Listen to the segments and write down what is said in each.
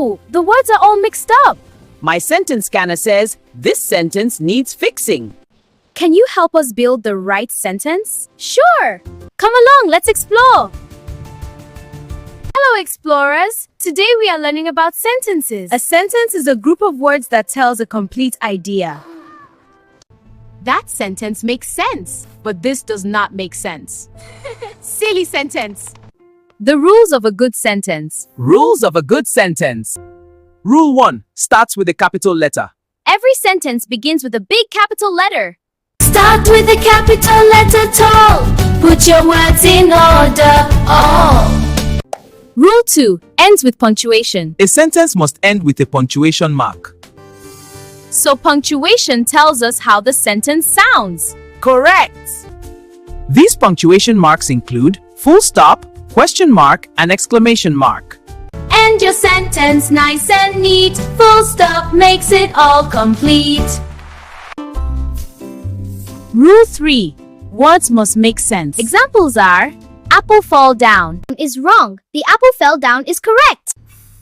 Whoa! The words are all mixed up. My sentence scanner says this sentence needs fixing. Can you help us build the right sentence? Sure! Come along, let's explore! Hello, explorers! Today we are learning about sentences. A sentence is a group of words that tells a complete idea. That sentence makes sense, but this does not make sense. Silly sentence. The rules of a good sentence. Rules of a good sentence. Rule 1 starts with a capital letter. Every sentence begins with a big capital letter. Start with a capital letter tall. Put your words in order. All. Rule 2 ends with punctuation. A sentence must end with a punctuation mark. So punctuation tells us how the sentence sounds. Correct! These punctuation marks include full stop, question mark, and exclamation mark. End your sentence nice and neat. Full stop makes it all complete. Rule 3. Words must make sense. Examples are: apple fall down is wrong. The apple fell down is correct.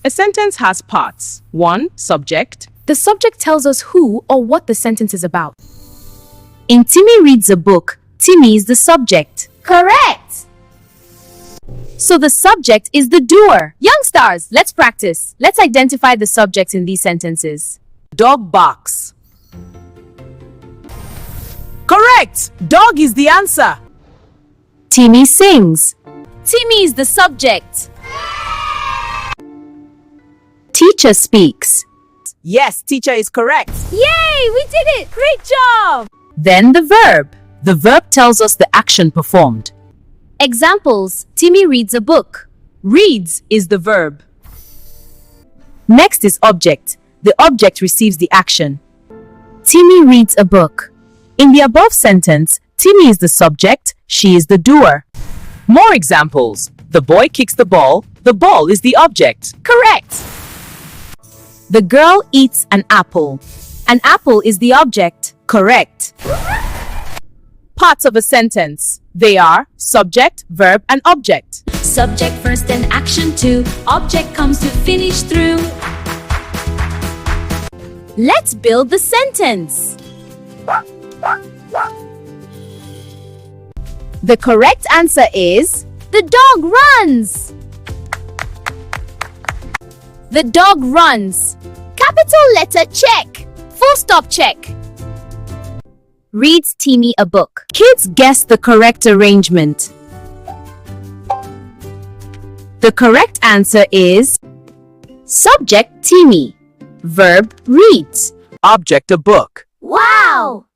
A sentence has parts. 1. Subject. The subject tells us who or what the sentence is about. In Timi reads a book, Timi is the subject. Correct. So the subject is the doer. Young stars, let's practice. Let's identify the subjects in these sentences. Dog barks. Correct! Dog is the answer. Timi sings. Timi is the subject. Teacher speaks. Yes, teacher is correct. Yay! We did it! Great job! Then the verb. The verb tells us the action performed. Examples: Timi reads a book. Reads is the verb. Next is object. The object receives the action. Timi reads a book. In the above sentence, Timi is the subject, she is the doer. More examples. The boy kicks the ball is the object. Correct! The girl eats an apple is the object. Correct. Parts of a sentence. They are subject, verb, and object. Subject first and action 2. Object comes to finish through. Let's build the sentence. The correct answer is: the dog runs. The dog runs. Capital letter check. Full stop check. Reads Timi a book. Kids guess the correct arrangement. The correct answer is: subject Timi, verb reads, object a book. Wow!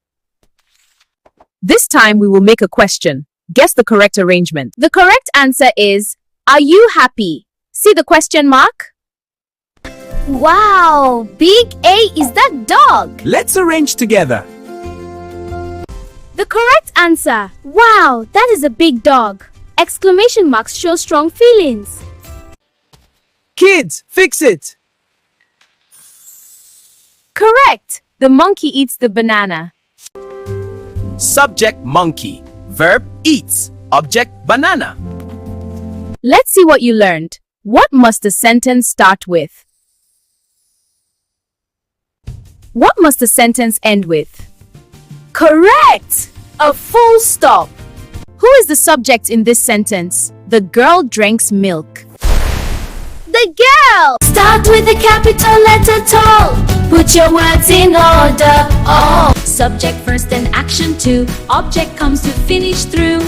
This time we will make a question. Guess the correct arrangement. The correct answer is: are you happy? See the question mark? Wow! Big A is that dog. Let's arrange together. The correct answer: wow, that is a big dog. Exclamation marks show strong feelings. Kids, fix it. Correct. The monkey eats the banana. Subject monkey. Verb eats. Object banana. Let's see what you learned. What must the sentence start with? What must the sentence end with? Correct! A full stop. Who is the subject in this sentence? The girl drinks milk. The girl! Start with a capital letter tall. Put your words in order. All. Subject first and action 2. Object comes to finish through.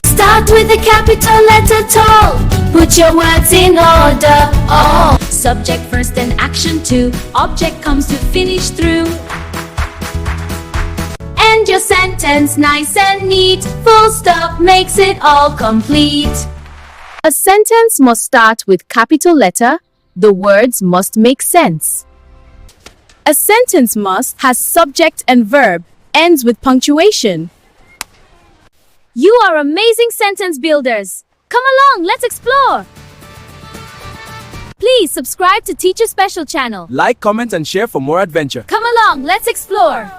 Start with a capital letter tall. Put your words in order. All. Subject first and action 2. Object comes to finish through. End your sentence nice and neat. Full stop makes it all complete. A sentence must start with capital letter. The words must make sense. A sentence must has subject and verb, ends with punctuation. You are amazing sentence builders. Come along, let's explore. Please subscribe to Teacher Special channel. Like, comment, and share for more adventure. Come along, let's explore.